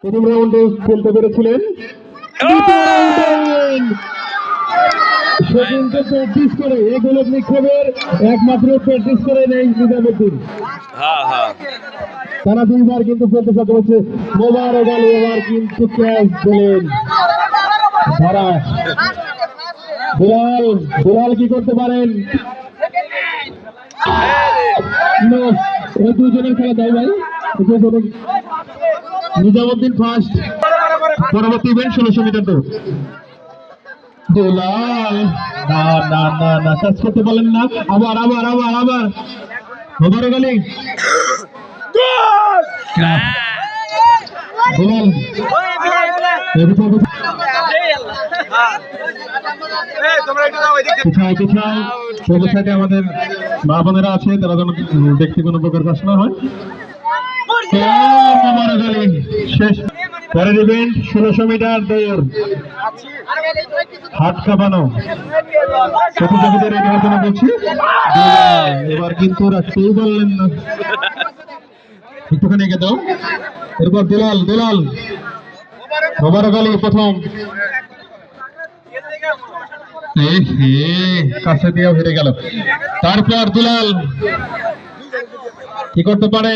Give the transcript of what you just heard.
প্রথম রাউন্ডে খেলতে পেরেছিলেন, সে কিন্তু প্র্যাকটিস করে এগুলো নিক্ষেপের একমাত্র প্র্যাকটিস করে নেই নিজামুদ্দিন। তারা দুইবার কিন্তু খেলতে সাথে হচ্ছে মোবারক আলী এবার কিন্তু ক্যাচ দিলেন। তারা দুলাল কি করতে পারেন? দুজনের খেলা দেয় ভাই, নিজামুদ্দিন ফার্স্ট, পরবর্তী ইভেন্ট 1600 মিটার দৌড়। দুলাল না না না না টাচ করতে পারলেন না, আবার আবার আবার আবার মোবারক আলী দুলাল আমাদের মা বোনেরা আছে, তারা যেন দেখতে কোনো প্রকার কষ্ট না হয়। শেষ পরের ইভেন্ট 1600 মিটার দৌড়, হাত কাঁপানো প্রতিযোগীদের রেডি হওয়ার জন্য বলছি। এবার কিন্তু রাখতেই বললেন না, একটুখানি এগিয়ে দাও। এরপর দুলাল মোবারক আলী প্রথম, কাছে দিয়ে হেরে গেল। তারপর দুলাল কি করতে পারে?